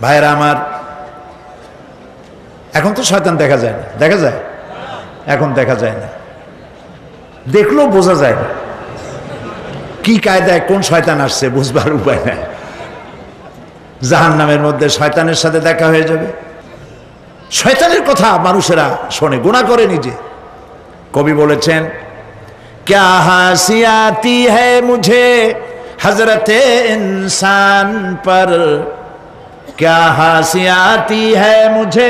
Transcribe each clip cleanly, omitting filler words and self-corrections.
ভাইরা আমার, এখন তো শয়তান দেখা যায় না, দেখা যায়? এখন দেখা যায় না, দেখলেও বোঝা যায় না কি কায়দায় কোন শয়তান আসছে, বুঝবার উপায় নাই। জাহান্নামের মধ্যে শয়তানের সাথে দেখা হয়ে যাবে। শয়তানের কথা মানুষেরা শোনে, গুনাহ করে নিজে। কবি বলেছেন, क्या हंसी आती है मुझे हजरत इंसान पर, क्या हंसी आती है मुझे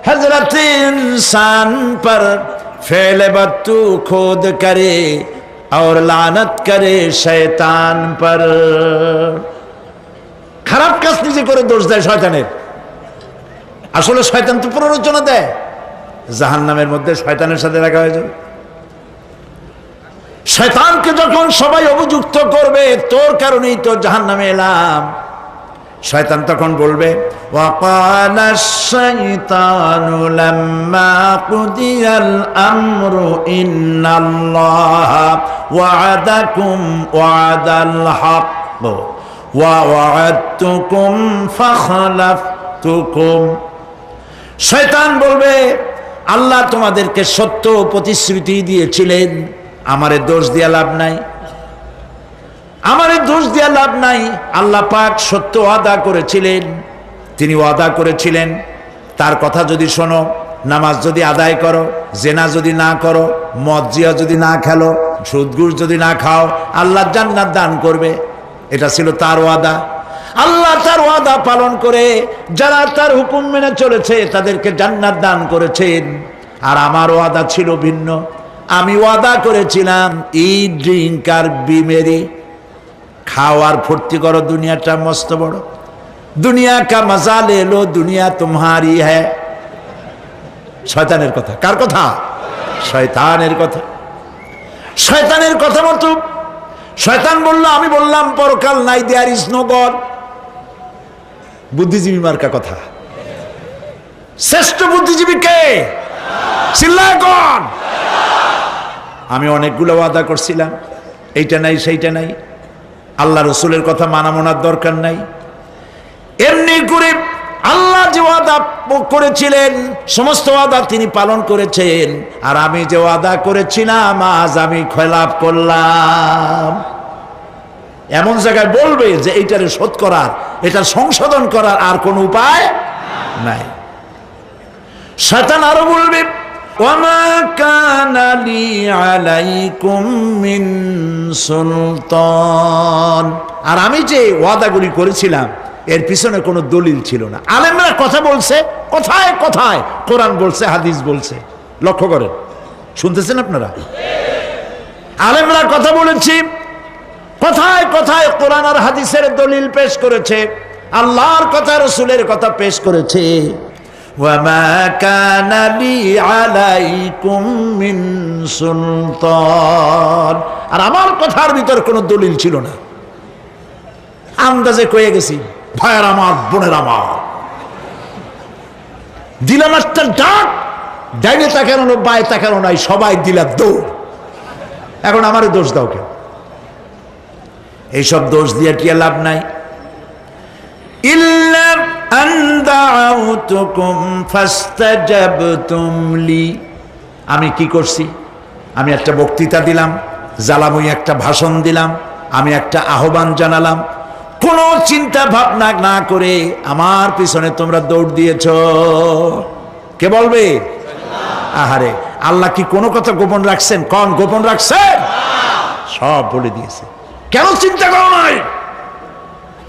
हजरत इंसान पर, फेल बत्तू खुद करे और लानत करे शैतान पर। খারাপ কাজ নিজে করে দোষ দেয় শয়তানের। আসলে শয়তান তো প্ররোচনা দেয়। জাহান্নামের মধ্যে শয়তানের সাথে দেখা হয়ে যাবে। শয়তানকে যখন সবাই অভিযুক্ত করবে, তোর কারণেই তো জাহান্নামে এলাম, শয়তান তখন বলবে, ওয়াকালা শাইতানু লাম্মা কুদিয়াল আমরু ইন্নাল্লাহা ওয়া'আদাকুম ওয়া'দাল হক ওয়া ওয়া'আদতুকুম ফাখলাফতুকুম। শয়তান বলবে, আল্লাহ তোমাদেরকে সত্য প্রতিশ্রুতি দিয়েছিলেন, আমারে দোষ দিয়া লাভ নাই, আমারে দোষ দিয়া লাভ নাই। আল্লাহ পাক সত্য ওয়াদা করেছিলেন, তিনি ওয়াদা করেছিলেন তার কথা যদি শোনো, নামাজ যদি আদায় করো, জেনা যদি না করো, মদ জিয়া যদি না খেলো, সুদ ঘুষ যদি না খাও, আল্লাহ জান্নাত দান করবে। এটা ছিল তার ওয়াদা। আল্লাহ তার ওয়াদা পালন করে যারা তার হুকুম মেনে চলেছে তাদেরকে জান্নাত দান করেছেন। আর আমার ওয়াদা ছিল ভিন্ন। আমি ওয়াদা করেছিলাম, ইট ড্রিঙ্ক আর বি মেরি, খাও আর ফুর্তি করো, দুনিয়াটা মস্ত বড়, দুনিয়া কা মজা লে লো, দুনিয়া তোমারি হ্যায়। শয়তানের কথা। কার কথা? শয়তানের কথা। শয়তানের কথা মতো শয়তান বললো, আমি বললাম পরকাল নাই, দেয়ার ইজ নো গড। বুদ্ধিজীবী মার্কা কথা। শ্রেষ্ঠ বুদ্ধিজীবী কে? চিল্লায় কোন? আমি অনেকগুলো ওয়াদা করছিলাম, এইটা নাই সেইটা নাই, আল্লাহ রসুলের কথা মানা মানার দরকার নাই। এমনি করে আল্লাহ যে ওয়াদা করেছিলেন সমস্ত ওয়াদা তিনি পালন করেছেন, আর আমি যে ওয়াদা করেছিলাম আজ আমি খেলাপ করলাম। এমন জায়গায় বলবে যে এইটারে শোধ করার, এটা সংশোধন করার আর কোন উপায় নাই। শয়তান আরো বলবে, ওয়ামা কানা লি আলাইকুম মিন সুলতান, আর আমি যে ওয়াদাগুলি করেছিলাম এর পিছনে কোনো দলিল ছিল না। আলেমরা কথা বলছে, কথায় কথায় কোরআন বলছে, হাদিস বলছে। লক্ষ্য করেন, শুনতেছেন আপনারা? আলেমরা কথা বলেছি, কথায় কথায় কোরআন আর হাদিসের দলিল পেশ করেছে, আল্লাহর কথা রাসূলের কথা পেশ করেছে। ওয়ামা কানা লি আলাইকুম মিন সুলতান, আর আমার কথার ভিতর কোনো দলিল ছিল না, আন্দাজে কয়ে গেছি। ভাইয়ের আমার, বোনের আমার, দিলাম একটা ডাক, ডাইনে তাকানো বায়ে তাকানো নাই, সবাই দিলাম দৌড়। এখন আমারে দোষ দাও কেন? এইসব দোষ দিয়ে কি লাভ নাই। ইল্লা আন দাউতুকুম ফাস্তাজাবতুম লি, আমি কি করছি? আমি একটা বক্তৃতা দিলাম, জ্বালাময়ী একটা ভাষণ দিলাম, আমি একটা আহ্বান জানালাম, কোন চিন্তা ভাবনা না করে আমার পিছনে তোমরা দৌড় দিয়েছ। কে বলবে? আহারে, আল্লাহ কি কোনো কথা গোপন রাখছেন? কোন গোপন রাখছেন? সব বলে দিয়েছে। কেন চিন্তা করো নাই?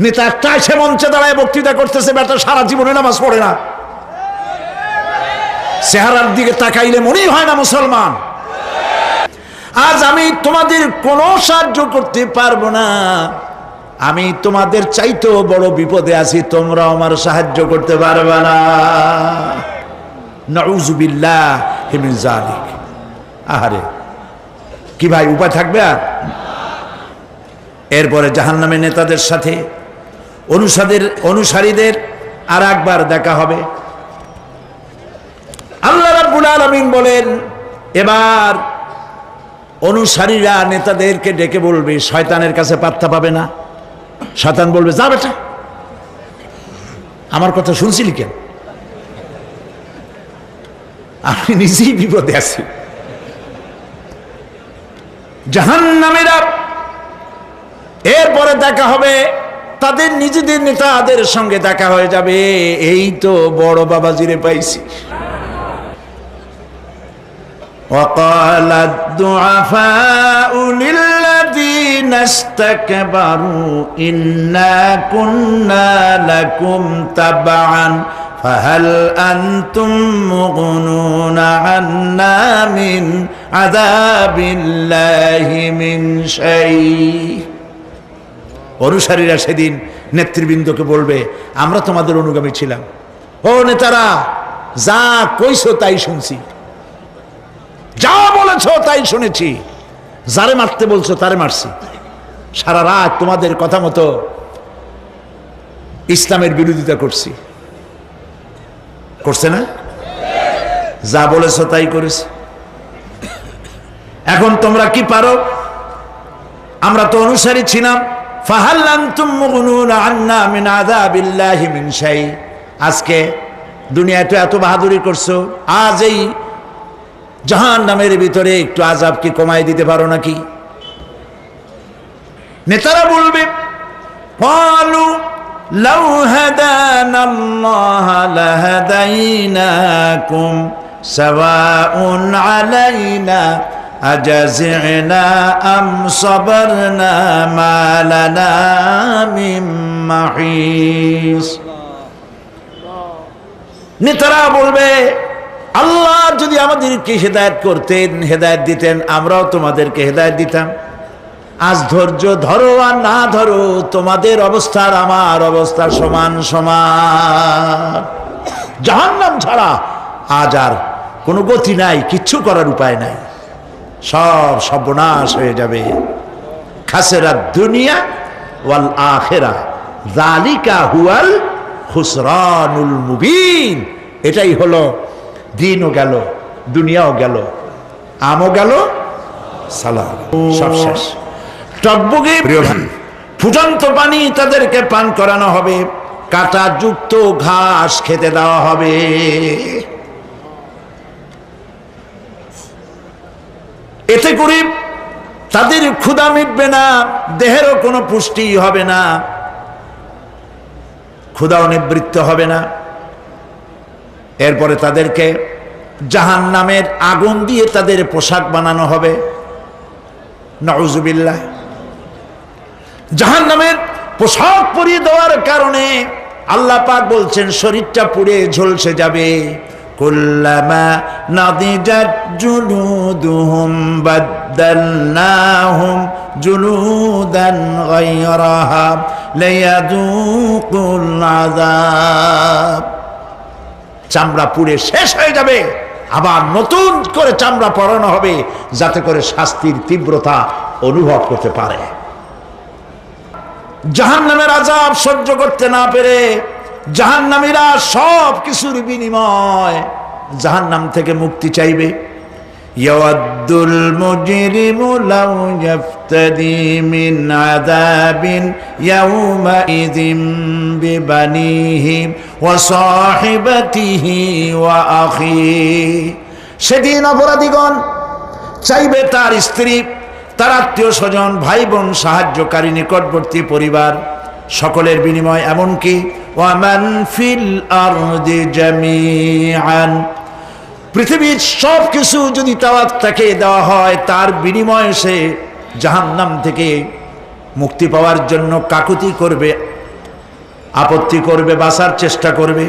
নেতা একটা এসে মঞ্চে দাঁড়ায় বক্তৃতা করতেছে, বেটা সারা জীবনে নামাজ পড়ে না, চেহারার দিকে তাকাইলে মনেই হয় না মুসলমান। আজ আমি তোমাদের কোনো সাহায্য করতে পারবো না, আমি তোমাদের চাইতেও বড় বিপদে আছি, তোমরা আমার সাহায্য করতে পারবে না। নাউযুবিল্লাহি মিন যালিক। আহারে, কি ভাই উপায় থাকবে? আর এরপরে জাহান্নামের নেতাদের সাথে অনুসারীদের আর একবার দেখা হবে। আল্লাহ রাব্বুল আলামিন বলেন, এবার অনুসারীরা নেতাদেরকে ডেকে বলবে, শয়তানের কাছে পাত্তা পাবে না। শয়তান বলবে, যা বেটা, আমার কথা শুনছিলি কেন? আমি নিজেই বিপদে আছি। জাহান্নামীরা এরপরে দেখা হবে, তাদের নিজেদের নেতাদের সঙ্গে দেখা হয়ে যাবে, এই তো বড় বাবাজিরে পাইছি। وقال الضعفاء للذين استكبروا إنا كنا لكم تبعا فهل أنتم مغنون عنا من عذاب الله من شيء। অনুসারীরা সেদিন নেতৃবৃন্দকে বলবে, আমরা তোমাদের অনুগামী ছিলাম, ও নেতারা যা কইছো তাই শুনছি, যা বলেছো তাই শুনেছি, যারে মারতে বলছো তারে মারছি, সারা রাত তোমাদের কথা মতো ইসলামের বিরোধিতা করছি। করছে না? যা বলেছো তাই করেছি। এখন তোমরা কি পারো? আমরা তো অনুসারী ছিলাম। ফাহাল আনতুম মুগনুনা আন্না মিন আযাবিল্লাহি মিন শাই। আজকে দুনিয়াতে এত বাহাদুরি করছো, আজ এই জাহান্নামের ভিতরে একটু আযাব কি কমাই দিতে পারো নাকি? নেতারা বলবে, ক্বালু লাউ হাদানাল্লাহু লাহাদাইনাকুম সাওয়াউন আলাইনা আজাযিনা আম সাবারনা মা লানা মিন মাহিস। নেতারা বলবে, আল্লাহ যদি আমাদেরকে হেদায়েত করতেন, হেদায়েত দিতেন, আমরাও তোমাদেরকে হেদায়েত দিতাম। আজ ধৈর্য ধরো আর না ধরো, তোমাদের অবস্থা আর আমার অবস্থা সমান সমান। জাহান্নাম ছাড়া আজ আর কোনো গতি নাই, কিচ্ছু করার উপায় নাই, সব সর্বনাশ হয়ে যাবে। খাসিরাত দুনিয়া ওয়াল আখিরা যালিকা হুয়াল খুসরানুল মুবিন। এটাই হলো, দিনও গেল, দুনিয়াও গেল, আমও গেল, সালাম সব শেষ। টকবগে ফুটন্ত পানি তাদেরকে পান করানো হবে, কাঁটা যুক্ত ঘাস খেতে দেওয়া হবে। এতে করে তাদের ক্ষুধা মিটবে না, দেহেরও কোনো পুষ্টি হবে না, ক্ষুধাও নিবৃত্ত হবে না। এরপরে তাদেরকে জাহান্নামের আগুন দিয়ে তাদের পোশাক বানানো হবে। নাউযুবিল্লাহ। জাহান্নামের পোশাক পরিয়ে দেওয়ার কারণে আল্লাহ পাক বলছেন শরীরটা পুড়ে ঝলসে যাবে। কুল্লামা নাদিজাত জুলুদুহুম বাদদালনাহুম জুলুদান গায়রাহা লিয়াযুকুল আযাব। চামড়া পুড়ে শেষ হয়ে যাবে, আবার নতুন করে চামড়া পরানো হবে, যাতে করে শাস্তির তীব্রতা অনুভব করতে পারে। জাহান্নামের আযাব সহ্য করতে না পেরে জাহান্নামীরা সব কিছুর বিনিময় জাহান্নাম থেকে মুক্তি চাইবে। ইয়াওয়াদ্দুল মুজরিমু লাউ ইয়াফতাদি মিন আযাবিন ইয়াওমাইযিন বিবানিহি ওয়া সাহিবাতিহি ওয়া আখিহি। সেদিন অপরাধীগণ চাইবে তার স্ত্রী, তার আত্মীয় স্বজন, ভাই বোন, সাহায্যকারী, নিকটবর্তী পরিবার সকলের বিনিময়, এমনকি ওয়ামান ফিল আরদি জামিআন, পৃথিবীর সব কিছু যদি তাকে দেওয়া হয়, তার বিনিময়ে সে জাহান্নাম থেকে মুক্তি পাওয়ার জন্য কাকুতি করবে, আপত্তি করবে, বাঁচার চেষ্টা করবে।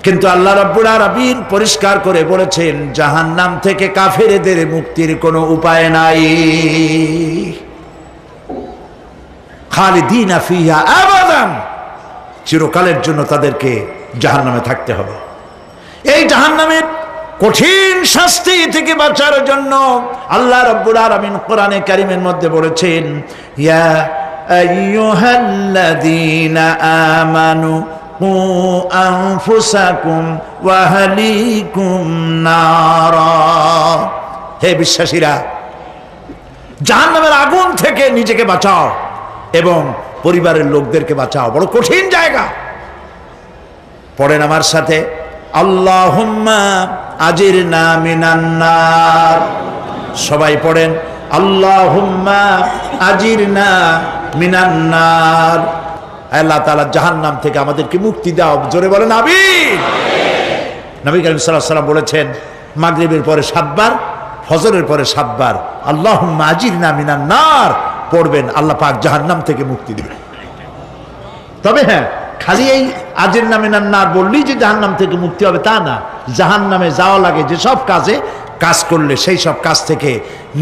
কিন্তু আল্লাহ রাব্বুল আলামিন পরিষ্কার করে বলেছেন, জাহান্নাম থেকে কাফেরদের মুক্তির কোনো উপায় নাই। খালিদিনা ফিহা আবাদান, চিরকালের জন্য তাদেরকে জাহান্নামে থাকতে হবে। এই জাহান্নামের কঠিন শাস্তি থেকে বাঁচার জন্য আল্লাহ রাব্বুল আলামিন কোরআনে কারীমের মধ্যে বলেছেন, ইয়া আইয়ুহাল্লাযীনা আমানু কু আনফুসাকুম ওয়া আহলিকুম নারা। হে বিশ্বাসীরা, জাহান্নামের আগুন থেকে নিজেকে বাঁচাও এবং পরিবারের লোকদেরকে বাঁচাও। বড় কঠিন জায়গা। পড়েন আমার সাথে, আল্লাহুম্মা আজিরনা মিনান নার। সবাই পড়েন, আল্লাহুম্মা আজিরনা মিনান নার। আল্লাহ তাআলা জাহান্নাম থেকে আমাদেরকে মুক্তি দাও। জোরে বলেন আমিন। নবী করিম সাল্লাল্লাহু আলাইহি ওয়াসাল্লাম বলেছেন, মাগরিবের পরে 7 বার, ফজরের পরে 7 বার আল্লাহুম্মা আজিরনা মিনান নার পড়বেন, আল্লাহ পাক জাহান্নাম থেকে মুক্তি দিবেন। তবে হ্যাঁ, খালি এই আজিরনা মিনান নার বললেই যে জাহান্নাম থেকে মুক্তি হবে তা না। জাহান্নামে যাওয়া লাগে যে সব কাজ করলে সেই সব কাজ থেকে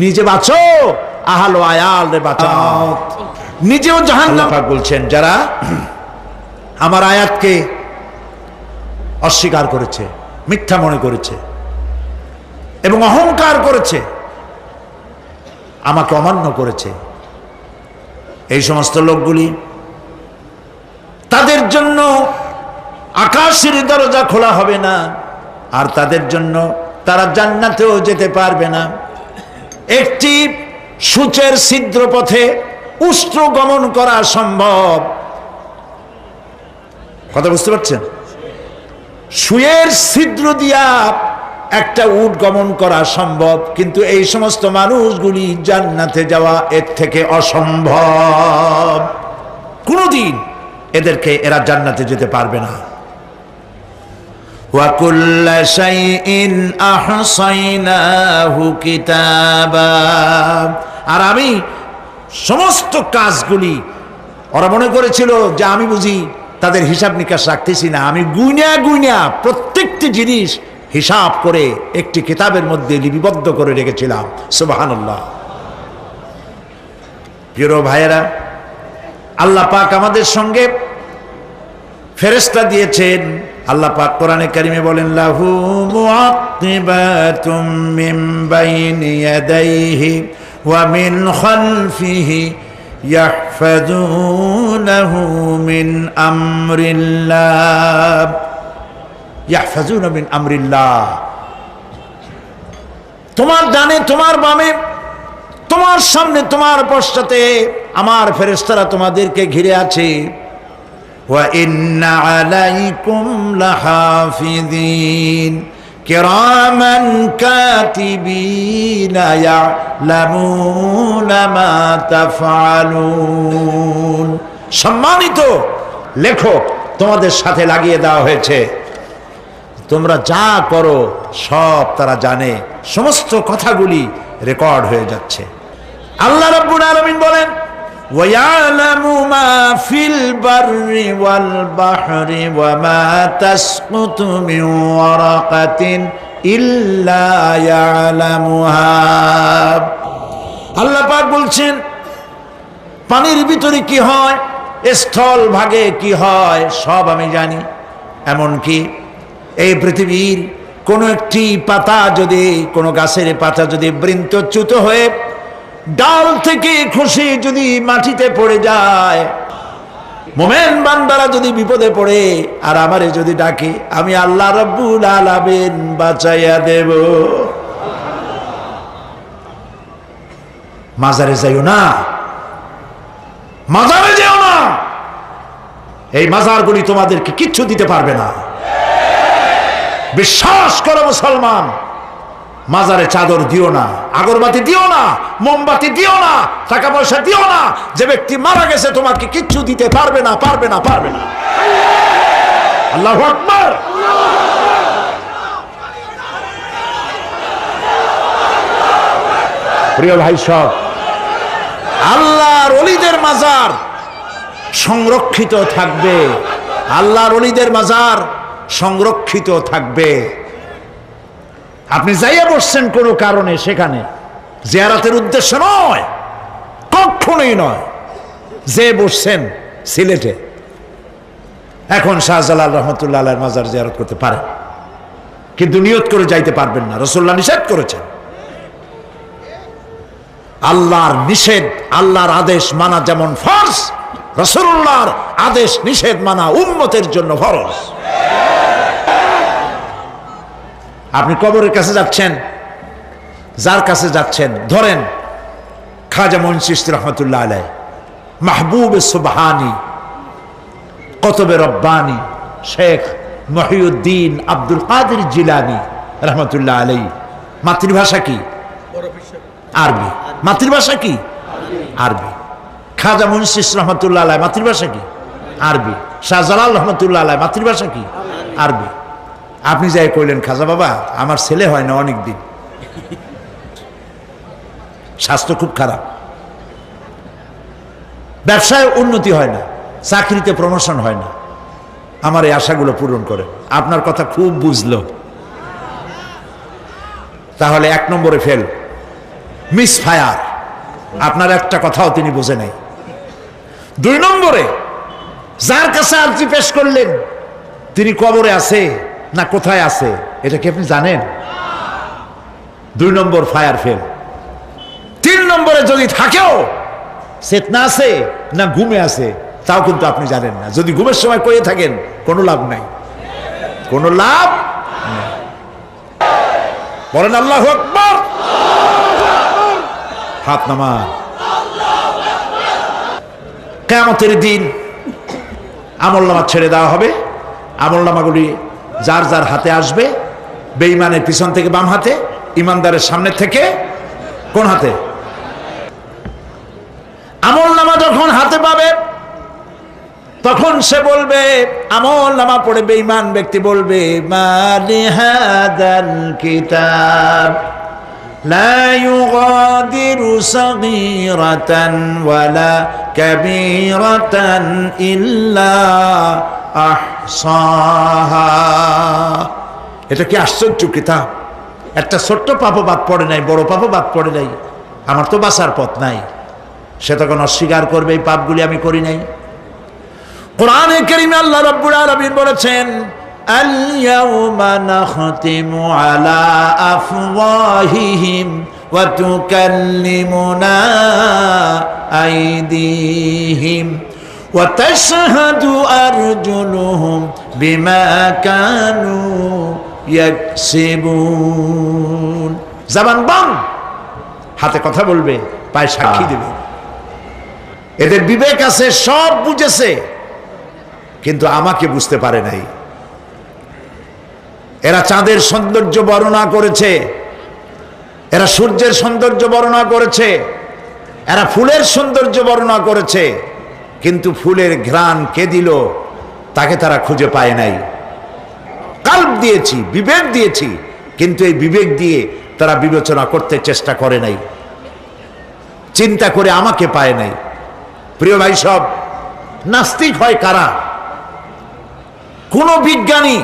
নিজে বাঁচো, আহল ও আয়াল রে বাঁচাও। নিজেও জাহান্নাম বলছেন, যারা আমার আয়াতকে অস্বীকার করেছে, মিথ্যা মনে করেছে এবং অহংকার করেছে, আমাকে অমান্য করেছে, এই সমস্ত লোকগুলি, তাদের জন্য আকাশের দরজা খোলা হবে না, আর তাদের জন্য তারা জান্নাতেও যেতে পারবে না। একটি সূচের ছিদ্র পথে উষ্ট্র গমন করা সম্ভব। কথা বুঝতে পারছেন? সুয়ের ছিদ্র দিয়া একটা উট গমন করা সম্ভব, কিন্তু এই সমস্ত মানুষগুলি জান্নাতে যাওয়া এর থেকে অসম্ভব। কোনদিন এরা জান্নাতে যেতে পারবে না। ওয়া কুল্লা শাইইন আহসাইনাহু কিতাবা। আর আমি সমস্ত কাজগুলি, ওরা মনে করেছিল যে আমি বুঝি তাদের হিসাব নিকাশ রাখতেছি না, আমি গুইনা প্রত্যেকটি জিনিস হিসাব করে একটি কিতাবের মধ্যে লিপিবদ্ধ করে রেখেছিলাম। সুবহানাল্লাহ। প্রিয় ভাইয়েরা, আল্লাহ পাক আমাদের সঙ্গে ফেরেশতা দিয়েছেন। আল্লাহ পাক কোরআনে কারিমে বলেন, লাহু মুআক্কিবাতুম মিন বাইনি ইয়াদাইহি ওয়া মিন খালফিহি ইয়াহফাজুনাহু মিন আমরিল্লাহ। ইয়াহফাজুনা মিন আমরিল্লাহ। তোমার ডানে, তোমার বামে, তোমার সামনে, তোমার পশ্চাতে আমার ফেরেশতারা তোমাদেরকে ঘিরে আছে। ওয়া ইন্না আলাইকুম লাহাফিযিন কিরামান কাতিবিনা ইয়ালামুনা মা তাফআলুন। সম্মানিত লেখক তোমাদের সাথে লাগিয়ে দেওয়া হয়েছে, তোমরা যা করো সব তারা জানে, সমস্ত কথাগুলি রেকর্ড হয়ে যাচ্ছে। আল্লাহ রাব্বুল আলামিন বলেন, ওয়ায়ালামু মা ফিল বাররি ওয়াল বাহরি ওয়া মা তাসকুতু মিন ওয়ারাকাতিন ইল্লা ইয়ালামুহা। আল্লাহ পাক বলছেন, পানির ভিতরে কি হয়, স্থল ভাগে কি হয়, সব আমি জানি। এমনকি এই পৃথিবীর কোনো একটি পাতা যদি, কোনো গাছের পাতা যদি বৃন্তচ্যুত হয়ে ডাল থেকে খসে যদি মাটিতে পড়ে যায়, মোমেন বান্দারা যদি বিপদে পড়ে আর আমারে যদি ডাকে, আমি আল্লাহ রাব্বুল আলামিন বাঁচাইয়া দেব। মাজারে যাইও না, মাজারে যেও না, এই মাজারগুলি তোমাদেরকে কিচ্ছু দিতে পারবে না। বিশ্বাস করো মুসলমান, মাজারে চাদর দিও না, আগরবাতি দিও না, মোমবাতি দিও না, টাকা পয়সা দিও না। যে ব্যক্তি মারা গেছে তোমাকে কিচ্ছু দিতে পারবে না, পারবে না, পারবে না। আল্লাহু আকবার। প্রিয় ভাই সব, আল্লাহর ওলিদের মাজার সংরক্ষিত থাকবে, আল্লাহর ওলিদের মাজার সংরক্ষিত থাকবে। আপনি যাইয়া বসছেন কোনো কারণে, সেখানে জিয়ারতের উদ্দেশ্য নয়, কখনোই নয়। যে বসছেন সিলেটে, এখন শাহজালাল রহমতুল্লাহ আলাইহির মাজার জিয়ারত করতে পারেন, কিন্তু নিয়ত করে যাইতে পারবেন না, রাসূলুল্লাহ নিষেধ করেছেন। আল্লাহর নিষেধ, আল্লাহর আদেশ মানা যেমন ফরজ, রাসূলুল্লাহর আদেশ নিষেধ মানা উম্মতের জন্য ফরজ। আপনি কবরের কাছে যাচ্ছেন, যার কাছে যাচ্ছেন, ধরেন খাজা মঈন চিশতি রহমতুল্লাহ আলাইহি, মাহবুব সুবহানি, কতবে রব্বানি, শেখ মহিউদ্দিন আব্দুল কাদের জিলানী রহমতুল্লাহ আলাইহি। মাতৃভাষা কি? আরবি। মাতৃভাষা কি? আরবি। খাজা মুন্সি রহমতুল্লাহ আলাইহি মাতৃভাষা কি? আরবি। শাহজালাল রহমতুল্লাহ আলাইহি মাতৃভাষা কি? আরবি। আপনি যাই কইলেন খাজা বাবা আমার ছেলে হয় না অনেক দিন, স্বাস্থ্য খুব খারাপ, ব্যবসায় উন্নতি হয় না, চাকরিতে প্রমোশন হয় না, আমার এই আশাগুলো পূরণ করে। আপনার কথা খুব বুঝলো, তাহলে 1 নম্বরে ফেল, মিস ফায়ার। আপনার একটা কথাও তিনি বুঝে নাই। 2 নম্বরে যার কাছে আর্জি পেশ করলেন তিনি কবরে আছে না কোথায় আছে এটা কি আপনি জানেন? 2 নম্বর ফায়ার ফেল। 3 নম্বরে যদি থাকেও চেতনা আছে না ঘুমে আছে তাও কিন্তু আপনি জানেন না। যদি ঘুমের সময় কয়ে থাকেন কোনো লাভ নাই, কোনো লাভ নেই। বলেন আল্লাহু আকবার। হাত নামা। কিয়ামতের দিন আমলনামা ছেড়ে দেওয়া হবে। আমলনামাগুলি যার যার হাতে আসবে, বেঈমানের পিছন থেকে বাম হাতে, ইমানদারের সামনে থেকে কোন হাতে? আমলনামা যখন হাতে পাবে তখন সে বলবে, আমলনামা পড়ে বেঈমান ব্যক্তি বলবে, মালি হাদাল কিতাব লা ইউগাদিরু সাগীরাতান ওয়ালা কাবীরাতান ইল্লা আহসাহা। এটা কি আশ্চর্য কিতাব! একটা ছোট্ট পাপও বাদ পড়ে নাই, বড় পাপও বাদ পড়ে নাই। আমার তো বাঁচার পথ নাই। সে তখন অস্বীকার করবে এই পাপগুলি আমি করি নাই। কোরআনে কারীমে আল্লাহ রাব্বুল আলামিন বলেছেন, আল ইয়াউমা নাখতিমু আলা আফওয়াহিহিম ওয়া তুকাল্লিমুনা আইদিহিম ওয়া তাশহাদু আরজুলুহুম বিমা কানু ইয়াকসিবুন। জবান বন্ধ, হাতে কথা বলবে, পায়ে সাক্ষী দেবে। এদের বিবেক আছে, সব বুঝেছে, কিন্তু আমাকে বুঝতে পারে নাই। এরা চাঁদের সৌন্দর্য বর্ণনা করেছে, এরা সূর্যের সৌন্দর্য বর্ণনা করেছে, এরা ফুলের সৌন্দর্য বর্ণনা করেছে, কিন্তু ফুলের ঘ্রাণ কে দিল তাকে তারা খুঁজে পায় নাই। কাল্ব দিয়েছি, বিবেক দিয়েছি, কিন্তু এই বিবেক দিয়ে তারা বিবেচনা করতে চেষ্টা করে নাই, চিন্তা করে আমাকে পায় নাই। প্রিয় ভাই সব, নাস্তিক হয় কারা? কোন বিজ্ঞানী,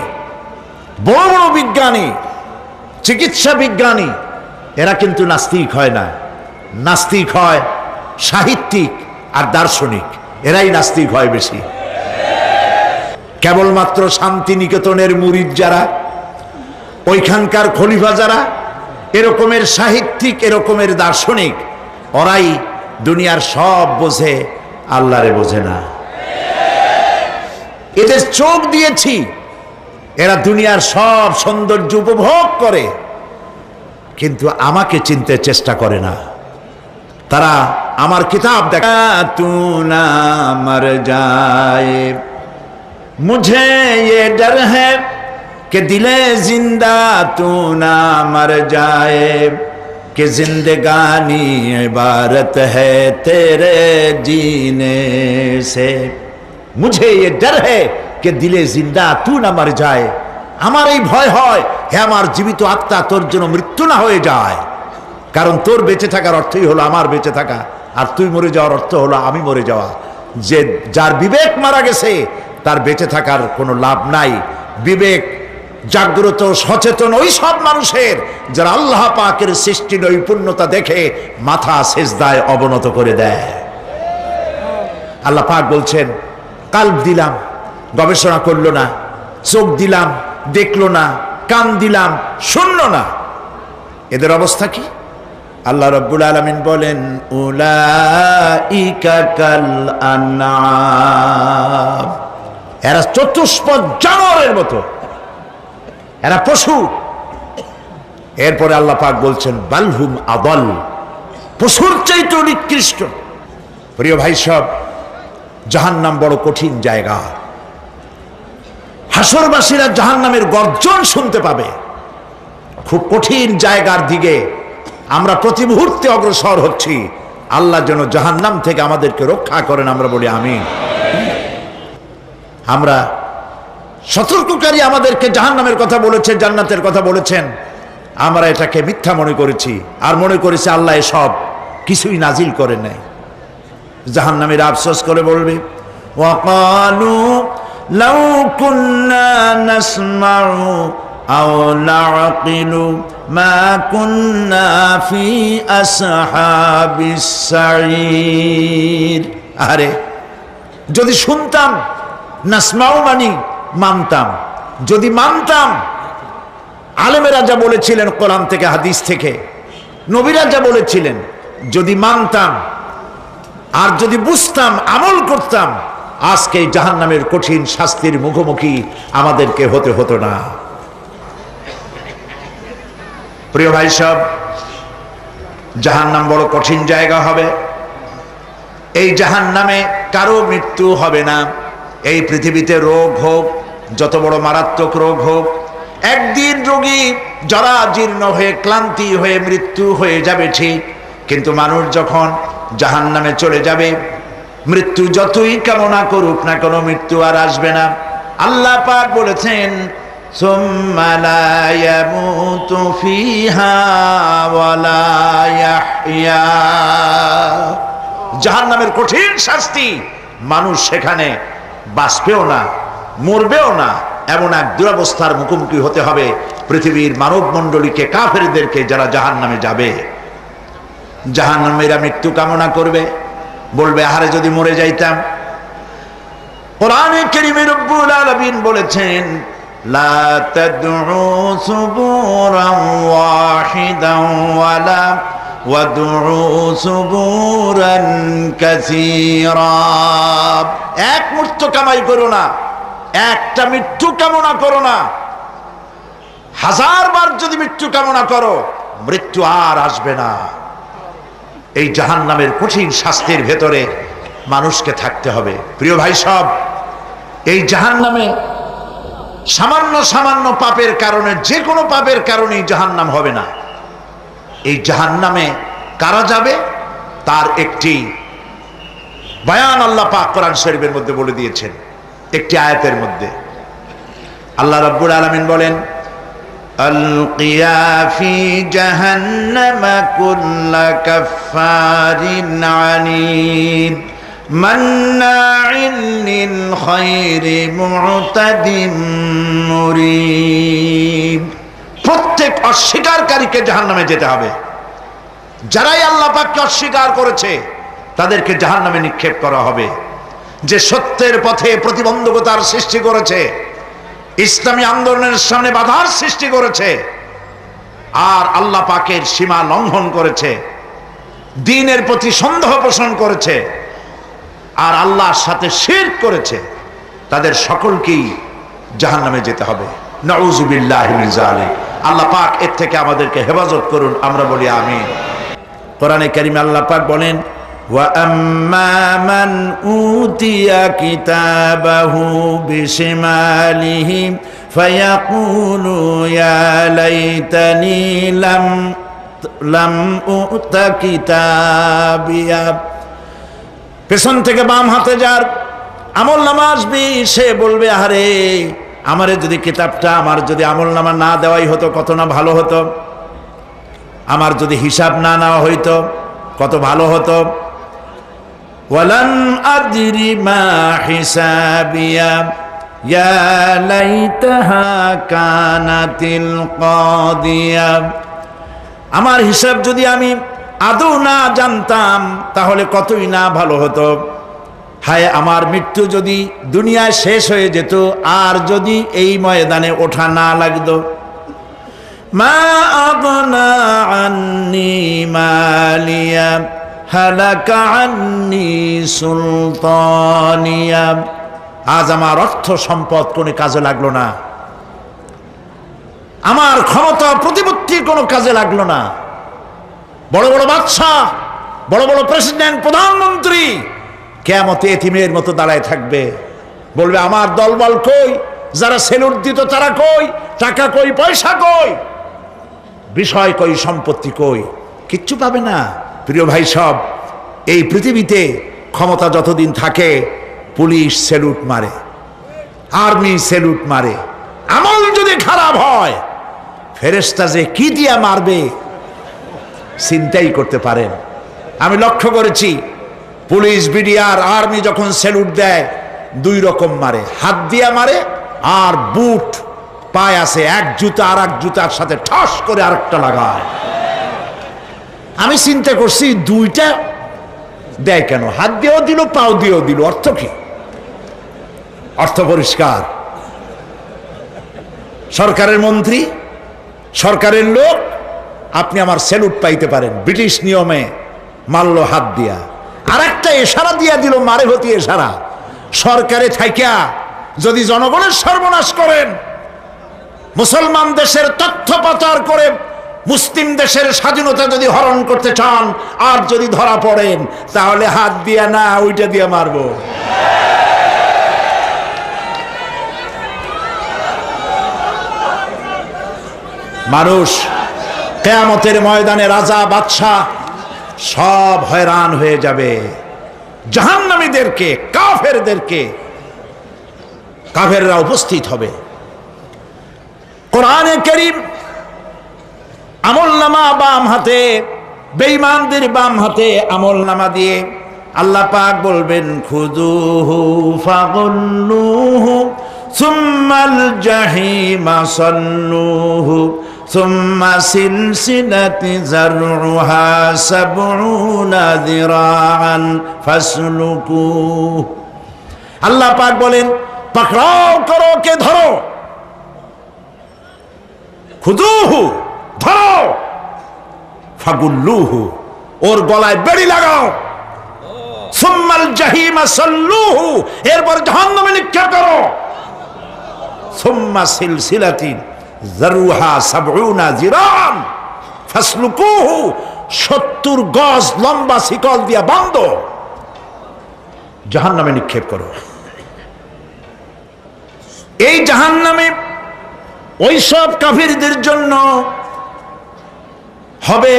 বড় বড় বিজ্ঞানী, চিকিৎসা বিজ্ঞানী, এরা কিন্তু নাস্তিক হয় না। নাস্তিক হয় সাহিত্যিক আর দার্শনিক, এরাই নাস্তিক হয় বেশি। কেবলমাত্র শান্তিনিকেতনের মুরিদ যারা, ওইখানকার খলিফা যারা, এরকমের সাহিত্যিক, এরকমের দার্শনিক, ওরাই দুনিয়ার সব বোঝে, আল্লাহরে বোঝে না। এদের চোখ দিয়েছি, এরা দুনিয়ার সব সৌন্দর্য উপভোগ করে, কিন্তু আমাকে চিনতে চেষ্টা করে না। তারা আমার কিতাব দেখা তু না মর যায়, মুঝে ये डर है कि दिले जिंदा तू ना मर जाए, कि जिंदगानी इबारत है तेरे जीने से। मुझे ये डर है कि दिले जिंदा तू ना मर जाए। আমার এই ভয় হয়, হে আমার জীবিত আত্মা, তোর জন্য মৃত্যু না হয়ে যায়। কারণ তোর বেঁচে থাকার অর্থই হলো আমার বেঁচে থাকা, আর তুই মরে যাওয়ার অর্থ হলো আমি মরে যাওয়া। যে যার বিবেক মারা গেছে তার বেঁচে থাকার কোনো লাভ নাই। বিবেক জাগ্রত সচেতন ওই সব মানুষের যারা আল্লাহ পাকের সৃষ্টি নৈপুণ্যতা দেখে মাথা সেজদায় অবনত করে দেয়। আল্লাহ পাক বলছেন, কাল্ব দিলাম, গবেষণা করলো না, চোখ দিলাম, দেখলো না, কান দিলাম, শুনলো না। এদের অবস্থা কি? আল্লাহ রাব্বুল আলামিন বলেন, উলাইকা কাল আনআম। এরা চতুষ্পদ জানোয়ারের মতো, এরা পশু। এরপরে আল্লাহ পাক বলছেন, বালহুম আদাল, পশুর চাইতে নিকৃষ্ট। প্রিয় ভাই সব, জাহান্নাম বড় কঠিন জায়গা। হাসরবাসীরা জাহান্নামের গর্জন শুনতে পাবে। খুব কঠিন জায়গার দিকে আমরা প্রতি মুহূর্তে অগ্রসর হচ্ছি। আল্লাহ যেন জাহান্নাম থেকে আমাদেরকে রক্ষা করেন, আমরা বলি আমিন। আমরা সতর্ককারী আমাদেরকে জাহান্নামের কথা বলেছেন, জান্নাতের কথা বলেছেন, আমরা এটাকে মিথ্যা মনে করেছি আর মনে করেছি আল্লাহ এসব কিছুই নাজিল করে নাই। জাহান্নামীরা আফসোস করে বলবে, ওয়াকালু লাউ কুন্না নাসমাউ আও নাআকিলু মা কুন্না ফি আসহাবিস সাঈর। আরে যদি শুনতাম, নাসমাউ মানি মানতাম, যদি মানতাম, আলেমেরা যা বলেছিলেন কোরআন থেকে হাদিস থেকে, নবীরা যা বলেছিলেন, যদি মানতাম আর যদি বুঝতাম, আমল করতাম, আজকে জাহান্নামের কঠিন শাস্তির মুখোমুখি আমাদেরকে হতে হতো না। প্রিয় ভাই সব, জাহান্নাম বড় কঠিন জায়গা হবে। এই জাহান্নামে কারো মৃত্যু হবে না। এই পৃথিবীতে রোগ হোক, যত বড় মারাত্মক রোগ হোক, একদিন রোগী জরাজীর্ণ হয়ে ক্লান্তি হয়ে মৃত্যু হয়ে যাবে ঠিক, কিন্তু মানুষ যখন জাহান্নামে চলে যাবে, মৃত্যু যতই কামনা করুক না কোনো মৃত্যু আর আসবে না। আল্লাহ পাক বলেছেন, সুম্মা লা ইয়ামুতু ফিহা ওয়া লা ইয়াহইয়া। জাহান্নামের কঠিন শাস্তি, মানুষ সেখানে বাঁচবেও না, মরবেও না, এমন এক দুরবস্থার মুখোমুখি হতে হবে পৃথিবীর মানব মণ্ডলীকে, কাফেরদেরকে, যারা জাহান্নামে যাবে। জাহান্নামীরা মৃত্যু কামনা করবে, বলবে আহারে যদি মরে যাইতাম। কোরআনে কারীমে রব্বুল আলামিন বলেছেন, লা তাদউ সুবুরান ওয়াহিদান ওয়ালা ওয়াদউ সুবুরান কাসীরা। এক মৃত্যু কামাই করো না, একটা মৃত্যু কামনা করো না। 1000 বার যদি মৃত্যু কামনা করো, মৃত্যু আর আসবে না। এই জাহান্নামের কঠিন শাস্তির ভেতরে মানুষকে থাকতে হবে। প্রিয় ভাই সব, এই জাহান্নামে সামান্য সামান্য পাপের কারণে, যে কোনো পাপের কারণেই জাহান্নাম হবে না। এই জাহান্নামে কারা যাবে তার একটি বয়ান আল্লাহ পাক কোরআন শরীফের মধ্যে বলে দিয়েছেন। একটি আয়াতের মধ্যে আল্লাহ রাব্বুল আলামিন বলেন, আলকিয়া ফি জাহান্নামা কুল্লা কাফফারিন আনিদ মান্নাইন লিল খায়রি মু'তাদিম মুরিব। প্রত্যেক অস্বীকারীকে জাহান্নামে যেতে হবে। যারাই আল্লাহ পাককে অস্বীকার করেছে তাদেরকে জাহান্নামে নিক্ষেপ করা হবে। যে সত্যের পথে প্রতিবন্ধকতার সৃষ্টি করেছে, ইসলামী আন্দোলনের সামনে বাধার সৃষ্টি করেছে, আর আল্লাহ পাকের সীমা লঙ্ঘন করেছে, দ্বীনের প্রতি সন্দেহ পোষণ করেছে, আর আল্লাহর সাথে শিরক করেছে, তাদের সকলকেই জাহান্নামে যেতে হবে। নাউযুবিল্লাহি মিন যালিক। আল্লাহ পাক এর থেকে আমাদেরকে হেফাজত করুন, আমরা বলি আমিন। কোরআনে কারীমে আল্লাহ পাক বলেন, ওয়া আম্মা মান উতিয়া কিতাবাহু বিশিমালিহি ফায়াকুলু ইয়া লাইতানি লাম উতা কিতাবিয়া। পেছন থেকে বাম হাতে যার আমলনামা আসবে, সে বলবে আরে আমারে যদি কিতাবটা, আমার যদি আমলনামা না দেওয়াই হতো কত না ভালো হতো, আমার যদি হিসাব না নেওয়া হইতো কত ভালো হতো। ওয়ালাম আদরি মা হিসাবিয়া ইয়া লাইতাহা কানাতিল কাদিয়া। আমার হিসাব যদি আমি আদৌ না জানতাম তাহলে কতই না ভালো হতো। হায় আমার মৃত্যু যদি দুনিয়ায় শেষ হয়ে যেত, আর যদি এই ময়দানে ওঠা না লাগতো। মা আগনা আন্নি মালিয়া হালাকা আন্নি সুলতানিয়া। আজ আমার অর্থ সম্পদ কোনো কাজে লাগলো না, আমার ক্ষমতা প্রতিপত্তি কোনো কাজে লাগলো না। বড় বড় বাদশাহ, বড় বড় প্রেসিডেন্ট, প্রধানমন্ত্রী কিয়ামতে এতিমের মতো দাঁড়ায় থাকবে, বলবে আমার দলবল কই, যারা সেলুট দিত তারা কই? টাকা কই, পয়সা কই, বিষয় কই, সম্পত্তি কই? কিচ্ছু পাবে না। প্রিয় ভাই সব, এই পৃথিবীতে ক্ষমতা যতদিন থাকে পুলিশ সেলুট মারে, আর্মি সেলুট মারে। আমল যদি খারাপ হয় ফেরেশতা যে কি দিয়া মারবে চিন্তাই করতে পারেন। আমি লক্ষ্য করেছি পুলিশ, বিডিআর, আর্মি যখন সেলুট দেয় দুই রকম মারে, হাত দিয়া মারে আর বুট পায় আছে এক জুতা আর এক জুতার সাথে ঠস করে আরেকটা লাগায়। আমি চিন্তা করছি দুইটা দেয় কেন? হাত দিয়েও দিল, পাও দিয়েও দিল, অর্থ কি? অর্থ পরিষ্কার। সরকারের মন্ত্রী, সরকারের লোক, আপনি আমার সেলুট পাইতে পারেন, ব্রিটিশ নিয়মে মারল হাত দিয়া, আর একটা ইশারা দিয়া দিল, মারে হতি ইশারা। সরকারে থাইকা যদি জনগণের সর্বনাশ করেন, মুসলমান দেশের তথ্য পাচার করে মুসলিম দেশের স্বাধীনতা যদি হরণ করতে চান, আর যদি ধরা পড়েন, তাহলে হাত দিয়া না ওইটা দিয়া মারবো। মানুষ কিয়ামতের ময়দানে রাজা বাদশাহ সব হয়রান হয়ে যাবে। জাহান্নামীদেরকে, কাফেরদেরকে, কাফেররা উপস্থিত হবে। কোরআনে কারীম আমলনামা বাম হাতে, বেঈমানদের বাম হাতে আমলনামা দিয়ে আল্লাহ পাক বলবেন, খুযুহু ফাগুল্লুহু সুম্মাল জাহিমা সাল্লুহু সুম্মা সিলসিলাতি যারউহা সাবউনা যিরাআন ফাসলুকুহু। আল্লাহ পাক বলেন, পাকড়াও করো, কে ধরো, খুযুহু ধরো, ফাগুল্লুহু ওর গলায় বেড়ি লাগাও, সুম্মাল জাহিমা সাল্লুহু এরপর জাহান্নামে নিক্ষেপ করো, সুম্মা সিলসিলাতিন যারউহা সাবউনা যিরাআন ফাসলুকুহু 70 গজ লম্বা শিকল দিয়া বাঁধো, জাহান্নামে নিক্ষেপ করো। এই জাহান্নামে ওই সব কাফিরদের জন্য হবে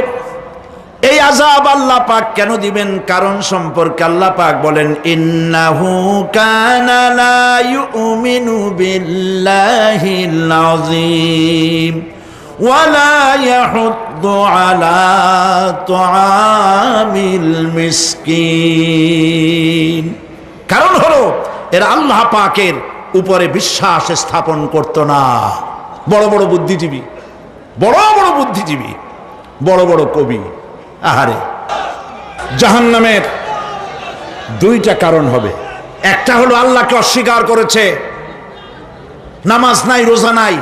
এই আযাব। আল্লাহ পাক কেন দিবেন কারণ সম্পর্কে আল্লাহ পাক বলেন, ইন্নাহু কানা লা ইউমিনু বিল্লাহিল আযীম ওয়া লা ইয়াহুদ্দু আলা তুআমিল মিসকিন। কারণ হলো এরা আল্লাহ পাকের উপরে বিশ্বাস স্থাপন করত না। বড় বড় বুদ্ধিজীবী, বড় বড় বুদ্ধিজীবী, বড় বড় কবি, আহারে। জাহান্নামের দুইটা কারণ হবে। একটা হলো আল্লাহকে অস্বীকার করেছে, নামাজ নাই, রোজা নাই,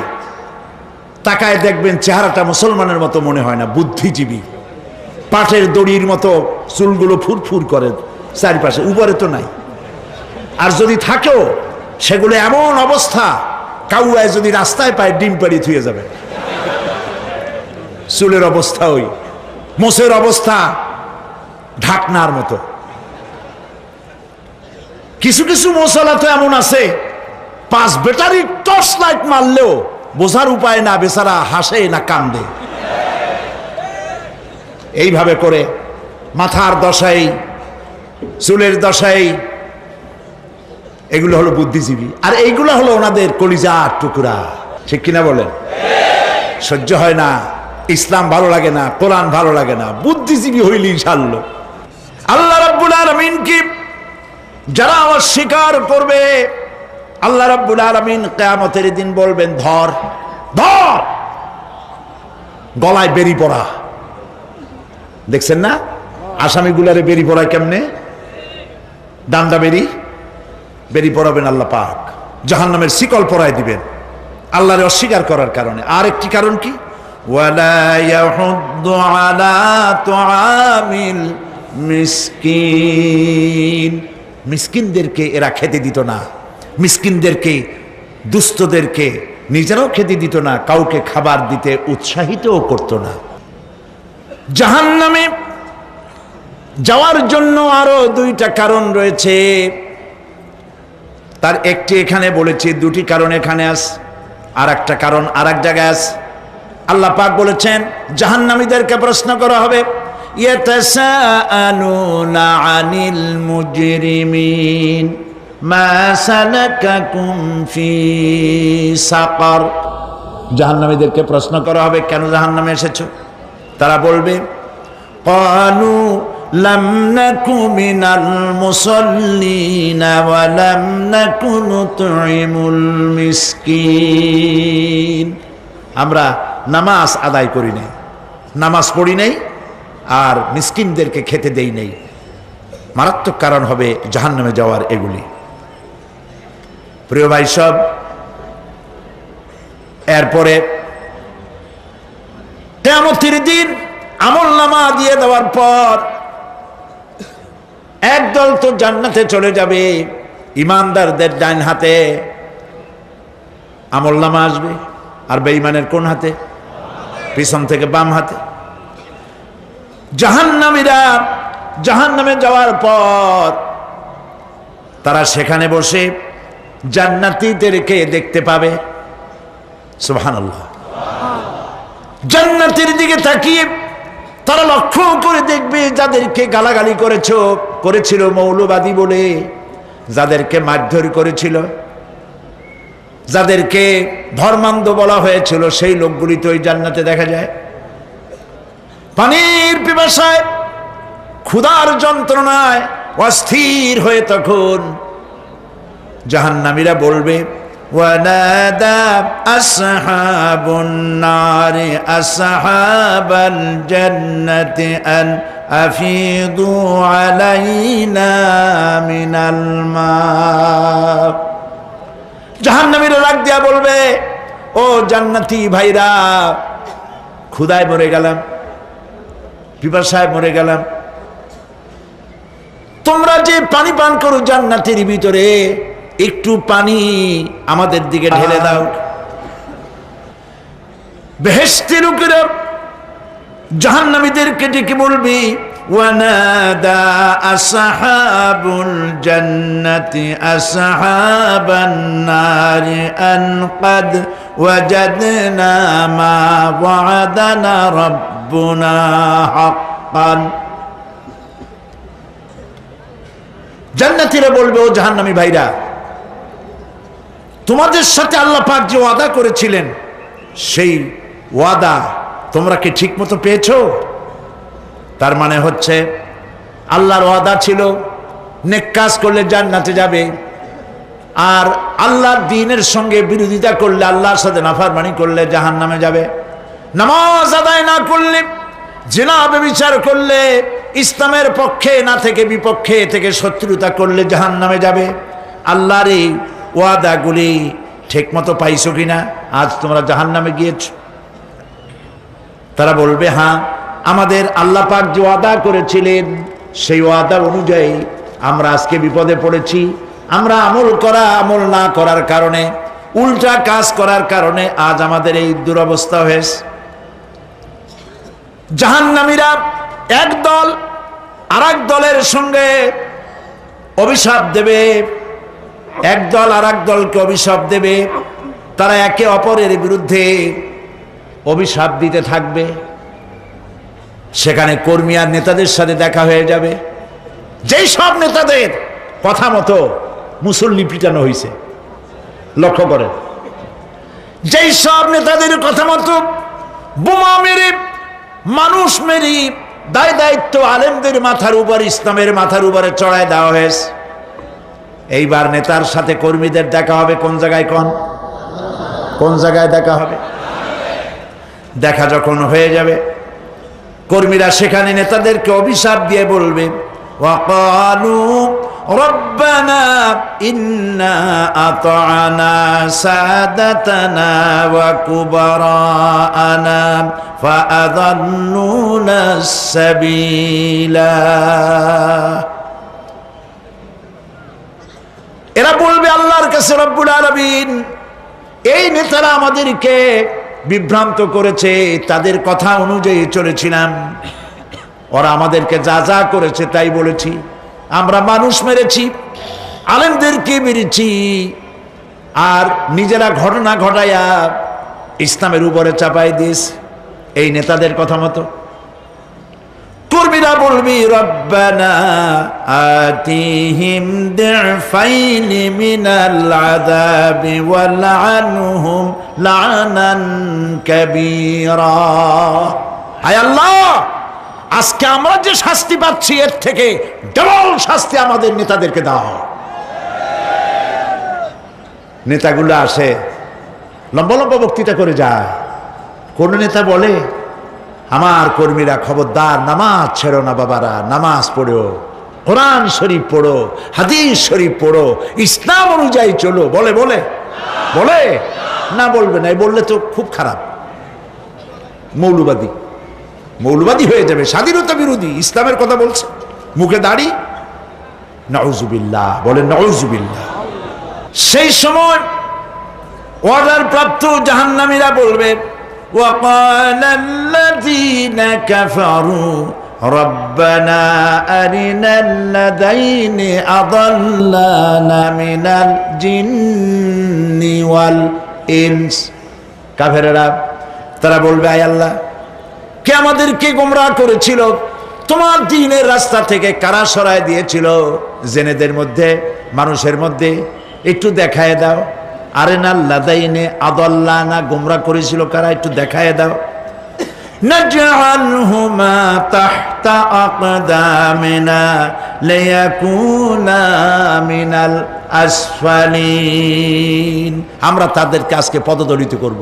তাকায় দেখবেন চেহারাটা মুসলমানের মতো মনে হয় না, বুদ্ধিজীবী, পাটের দড়ির মতো চুলগুলো ফুরফুর করে চারিপাশে, উপরে তো নাই, আর যদি থাকেও সেগুলো এমন অবস্থা, কাউয়ায় যদি রাস্তায় পায় ডিম পাড়ি থুয়ে যাবে। চুলের অবস্থা ওই, মোষের অবস্থা ঢাকনার মতো। কিছু কিছু মশলা তো এমন আছে 5 ব্যাটারি টর্চ লাইট মারলেও বোঝার উপায় না, বেচারা হাসে না কান্দে। এইভাবে করে মাথার দশাই, চুলের দশাই, এগুলো হলো বুদ্ধিজীবী। আর এইগুলো হলো ওনাদের কলিজার টুকরা, ঠিক কিনা বলেন? সহ্য হয় না, ইসলাম ভালো লাগে না, কোরআন ভালো লাগে না, বুদ্ধিজীবী হইলেই ছাড়লো। আল্লাহ রাব্বুল আলামিন কি যারা অস্বীকার করবে, আল্লাহ রাব্বুল আলামিন কিয়ামতের দিন বলবেন, ধর ধর, গলায় বেরি পড়া। দেখছেন না আসামিগুলারে বেরি পড়ায় কেমনে? ডান্ডা বেরি, বেরি পড়াবেন আল্লাহ পাক, জাহান্নামের শিকল পরায় দিবেন আল্লাহরে অস্বীকার করার কারণে। আর একটি কারণ কি? ওয়ালা ইয়াহুদ্দু আলা তুআমিল মিসকিন। মিসকিনদেরকে এরা খেতে দিত না, মিসকিনদেরকে, দুস্থদেরকে নিজেরাও খেতে দিত না, কাউকে খাবার দিতে উৎসাহিতও করত না। জাহান্নামে যাওয়ার জন্য আরো দুইটা কারণ রয়েছে। তার একটি এখানে বলেছি, দুটি কারণ এখানে আছে, আর একটা কারণ আর এক জায়গায় আছে। আল্লাহ পাক বলেছেন জাহান্নামীদেরকে প্রশ্ন করা হবে, ইয়াতাসাআলুনা আনিল মুজরিমিন মা সালাকাকুম ফি সাকার। জাহান্নামীদেরকে প্রশ্ন করা হবে, কেন জাহান্নামে এসেছো? তারা বলবে ক্বালু লাম নাকু মিনাল মুসাল্লিনা ওয়া লাম নাকু নুতঈমুল মিসকিন। আমরা নামাজ আদায় করি নাই, নামাজ পড়ি নাই, আর মিসকিনদেরকে খেতে দেই নাই। মারাত্মক কারণ হবে জাহান্নামে যাওয়ার এগুলি। প্রিয় ভাই সব, এরপরে কিয়ামতের দিন আমলনামা দিয়ে দেওয়ার পর একদল তো জান্নাতে চলে যাবে, ইমানদারদের ডান হাতে আমলনামা আসবে, আর বেঈমানের কোন হাতে? পিছন থেকে বাম হাতে। জাহান্নামীরা জাহান্নামে যাওয়ার পর তারা সেখানে বসে জান্নাতীদেরকে দেখতে পাবে। সুবহানাল্লাহ। জান্নাতের দিকে তাকিয়ে তারা লক্ষ্য করে দেখবে যাদেরকে গালাগালি করেছিল মৌলবাদী বলে, যাদেরকে মারধর করেছিল, যাদেরকে ধর্মান্ধ বলা হয়েছিল, সেই লোকগুলি তো ওই জান্নাতে দেখা যায়। পানির পিপাসায়, ক্ষুধার যন্ত্রণায় অস্থির হয়ে তখন জাহান্নামীরা বলবে ওয়ানাদা আসহাবুন নারি আসহাবাল জান্নাতি আন আফিদু আলাইনা মিনাল মা। জাহান্নামীরা ডাক দিয়া বলবে, ও জান্নাতি ভাইরা, ক্ষুধায় মরে গেলাম, পিপাসায় মরে গেলাম, তোমরা যে পানি পান করো জান্নাতের ভিতরে, একটু পানি আমাদের দিকে ঢেলে দাও। বেহেশতের লোকেরা জাহান্নামীদেরকে ডেকে বলবি ওয়ানাদা আসহাবুল জান্নাতি আসহাবান নারি আন ক্বাদ ওয়াজাদনা মা ওয়া'দানা রাব্বুনা হাক্কান। জান্নাতীরা বলবে, ও জাহান্নামী ভাইরা, তোমাদের সাথে আল্লাহ পাক যে ওয়াদা করেছিলেন, সেই ওয়াদা তোমরা কি ঠিক মতো পেয়েছো? তার মানে হচ্ছে আল্লাহর ওয়াদা ছিল নেক কাজ করলে জান্নাতে যাবে, আর আল্লাহর দ্বীনের সঙ্গে বিরোধিতা করলে, আল্লাহর সাথে নাফরমানি করলে জাহান্নামে যাবে। নামাজ আদায় না করলে, জিনা ব্যভিচার করলে, ইসলামের পক্ষে না থেকে বিপক্ষে থেকে শত্রুতা করলে জাহান্নামে যাবে। আল্লাহর এই ওয়াদাগুলি ঠিক মতো পাইছো কিনা? আজ তোমরা জাহান্নামে গিয়েছো। তারা বলবে, হ্যাঁ, আমাদের আল্লাহ পাক যে ওয়াদা করেছিলেন সেই ওয়াদা অনুযায়ী আমরা আজকে বিপদে পড়েছি। আমরা আমল না করার কারণে, উল্টা কাজ করার কারণে আজ আমাদের এই দুরবস্থা হয়েছে। জাহান্নামীরা এক দল আরেক দলের সঙ্গে অভিশাপ দেবে, এক দল আরেক দলকে অভিশাপ দেবে। তারা একে অপরের বিরুদ্ধে অভিশাপ দিতে থাকবে। সেখানে কর্মী আর নেতাদের সাথে দেখা হয়ে যাবে। যেই সব নেতাদের কথা মতো মুসল্লি পিটানো হয়েছে, লক্ষ্য করেন, যেই সব নেতাদের কথা মতো বোমা মেরে, মানুষ মেরে, দায় দায়িত্ব আলেমদের মাথার উপর, ইসলামের মাথার উপরে চড়ায় দেওয়া হয়েছে। এইবার নেতার সাথে কর্মীদের দেখা হবে কোন জায়গায়? কোন জায়গায় দেখা হবে? দেখা যখন হয়ে যাবে, কর্মীরা সেখানে নেতাদেরকে অভিশাপ দিয়ে বলবে, ওয়াকালু রব্বানা ইন্না আতা'না সাদাতানা ওয়া কুবারানা ফাআযাল্লুনা সাবিলা। এরা বলবে আল্লাহর কাছে, রব্বুল আলামিন, এই নেতারা আমাদেরকে বিভ্রান্ত করেছে, তাদের কথা অনুযায়ী চলেছিলাম, ওরা আমাদেরকে যা যা করেছে তাই বলেছি। আমরা মানুষ মেরেছি, আলেমদেরকে মেরেছি, আর নিজেরা ঘটনা ঘটাইয়া ইসলামের উপরে চাপাই দিস এই নেতাদের কথা মতো। কর্মীরা বলবি রব্বানা আতিহিম দিফাইনি মিনাল আযাবি ওয়ালআনহুম লানান কাবীরা। হায় আল্লাহ, আজকে আমরা যে শাস্তি পাচ্ছি এর থেকে ডবল শাস্তি আমাদের নেতাদেরকে দাও। নেতাগুলো আসে লম্বা লম্বা বক্তৃতা করে যায়। কোন নেতা বলে আমার কর্মীরা খবরদার নামাজ ছেড়ো না বাবারা, নামাজ পড়ো, কোরআন শরীফ পড়ো, হাদিস শরীফ পড়ো, ইসলাম অনুযায়ী চলো। বলে বলে বলে না, বলবে না। বললে তো খুব খারাপ, মৌলবাদী মৌলবাদী হয়ে যাবে, স্বাধীনতা বিরোধী। ইসলামের কথা বলছে, মুখে দাড়ি, নাউজুবিল্লাহ, বলে নাউজুবিল্লাহ। সেই সময় অর্ডার প্রাপ্ত জাহান্নামীরা বলবে وقال الذين كفروا ربنا أرنا الذين أضلانا من الجن والإنس। কাফেররা তারা বলবে, আয় আল্লাহ, কে আমাদেরকে গোমরাহ করেছিল, তোমার দ্বীনের রাস্তা থেকে কারা সরায় দিয়েছিল, জেনেদের মধ্যে মানুষের মধ্যে একটু দেখায় দাও। আরেনাল লাদাইনে আদাল্লানা, গোমরাহ করেছিল কারা, একটু দেখায় দাও। নাজআলহুমা তাহতা আকদামিনা লিয়াকুনা মিনাল আসফালিন। আমরা তাদেরকে আজকে পদদলিত করব,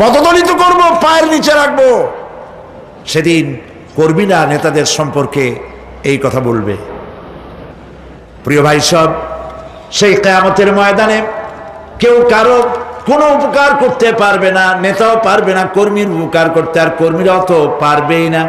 পদদলিত করব, পায়ের নিচে রাখবো। সেদিন কর্মীরা নেতাদের সম্পর্কে এই কথা বলবে। প্রিয় ভাই সব, সেই কিয়ামতের ময়দানে কেউ কারো কোনো উপকার করতে পারবে না, নেতাও পারবে না কর্মীর উপকার করতে, আর কর্মীরাও তো পারবেই না।